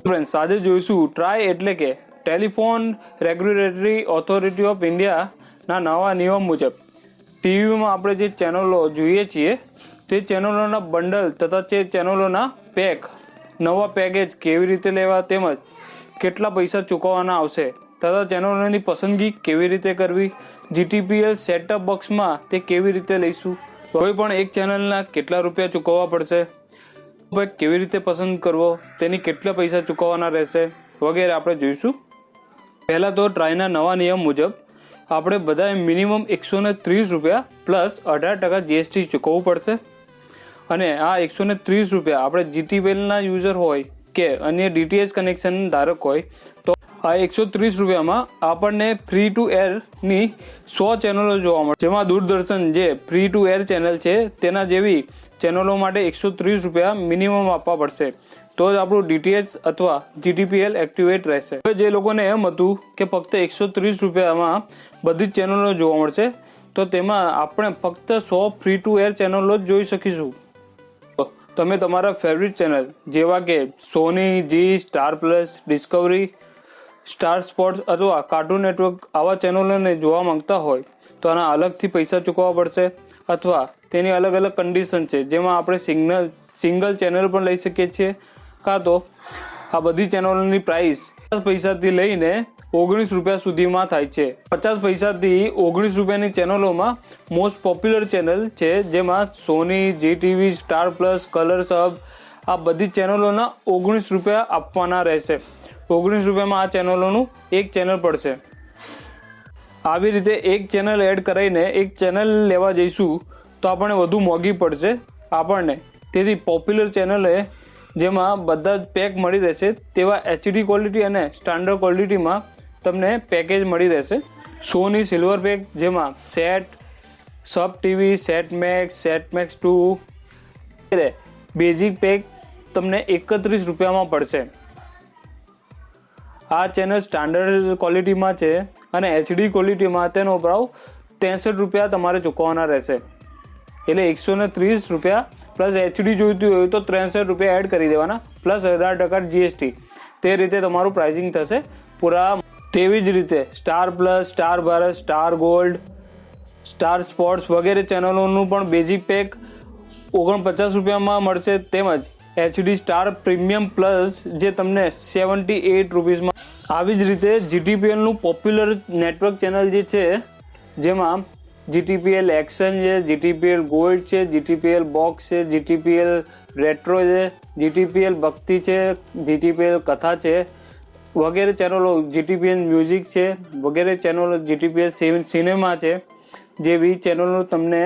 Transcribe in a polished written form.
Friends, આજે જોઈશું try એટલે કે ટેલિફોન રેગ્યુલેટરી ઓથોરિટી ઓફ ઇન્ડિયાના નવા નિયમ મુજબ ટીવીમાં આપણે જે ચેનલો જોઈએ છીએ તે ચેનલોના બંડલ તથા તે ચેનલોના નવા પેકેજ કેવી રીતે લેવા તેમજ કેટલા પૈસા ચૂકવવાના આવશે તથા ચેનલોની પસંદગી કેવી રીતે કરવી, જીટીપીએલ સેટઅપ બોક્સમાં તે કેવી રીતે લઈશું, કોઈ પણ એક ચેનલના કેટલા રૂપિયા ચૂકવવા પડશે, કેવી રીતે પસંદ કરવો, તેની કેટલા પૈસા ચૂકવવાના રહેશે વગેરે આપણે જોઈશું. પહેલાં તો ટ્રાયના નવા નિયમ મુજબ આપણે બધાએ મિનિમમ 130 રૂપિયા પ્લસ 18% જીએસટી ચૂકવવું પડશે. અને આ 130 રૂપિયા આપણે જીટીપીએલના યુઝર હોય કે અન્ય ડીટીએચ કનેક્શન ધારક હોય તો આ 130 રૂપિયામાં આપણને ફ્રી ટુ એરની 100 ચેનલો જોવા મળે, જેમાં દૂરદર્શન જે ફ્રી ટુ એર ચેનલ છે તેના જેવી ચેનલો માટે 130 રૂપિયા મિનિમમ આપવા પડશે, તો જ આપણું ડીટીએચ અથવા જીટીપીએલ એક્ટિવેટ રહેશે. હવે જે લોકોને એમ હતું કે ફક્ત 130 રૂપિયામાં બધી જ ચેનલો જોવા મળશે તો તેમાં આપણે ફક્ત 100 ફ્રી ટુ એર ચેનલો જ જોઈ શકીશું. તમે તમારા ફેવરિટ ચેનલ જેવા કે Sony, Zee, Star Plus, Discovery, Star Sports અથવા કાર્ટૂન નેટવર્ક આવા ચેનલોને જોવા માંગતા હોય તો આના અલગથી પૈસા ચૂકવવા પડશે અથવા તેની અલગ અલગ કન્ડિશન છે, જેમાં આપણે સિંગલ ચેનલ પણ લઈ શકીએ છીએ કાં તો આ બધી ચેનલોની પ્રાઇસ 50 પૈસાથી લઈને 19 રૂપિયા સુધીમાં થાય છે. 50 પૈસાથી 19 રૂપિયાની ચેનલોમાં મોસ્ટ પોપ્યુલર ચેનલ છે, જેમાં Sony, Zee TV, Star Plus, Colors hub આ બધી ચેનલોના 19 રૂપિયા આપવાના રહેશે. 19 રૂપિયામાં આ ચેનલોનું એક ચેનલ પડશે. આવી રીતે એક ચેનલ એડ કરાવીને એક ચેનલ લેવા જઈશું તો આપણને વધુ મોંઘી પડશે આપણને. તેથી પોપ્યુલર ચેનલે જેમાં બધા જ પેક મળી રહેશે તેવા એચડી ક્વોલિટી અને સ્ટાન્ડર્ડ ક્વોલિટીમાં તમને પેકેજ મળી રહેશે. સોની સિલ્વર પેક જેમાં SET, SAB TV, SET Max 2 basic pack તમને 31 રૂપિયામાં પડશે. આ ચેનલ સ્ટાન્ડર્ડ ક્વોલિટીમાં છે અને એચડી ક્વોલિટીમાં તેનો ભાવ 63 રૂપિયા તમારે ચૂકવવાના રહેશે. એટલે 130 રૂપિયા પ્લસ એચડી જોઈતું હોય તો 63 રૂપિયા એડ કરી દેવાના પ્લસ 18% જીએસટી. તે રીતે તમારું પ્રાઇસિંગ થશે પૂરા. તેવી જ રીતે star plus, star Bharat, star gold, star sports વગેરે ચેનલોનું પણ બેઝિક પેક 49 રૂપિયામાં મળશે, તેમજ એચડી સ્ટાર પ્રીમિયમ પ્લસ જે તમને 78 રૂપીસમાં. આવી જ રીતે જીટીપીએલનું પોપ્યુલર નેટવર્ક ચેનલ જે છે જેમાં જીટીપીએલ એક્શન છે, જીટીપીએલ ગોલ્ડ છે, જીટીપીએલ બોક્સ છે, જીટીપીએલ રેટ્રો છે, જીટીપીએલ ભક્તિ છે, જીટીપીએલ કથા છે વગેરે ચેનલો, જીટીપીએલ મ્યુઝિક છે વગેરે ચેનલો, જીટીપીએલ સિનેમા છે જેવી ચેનલો તમને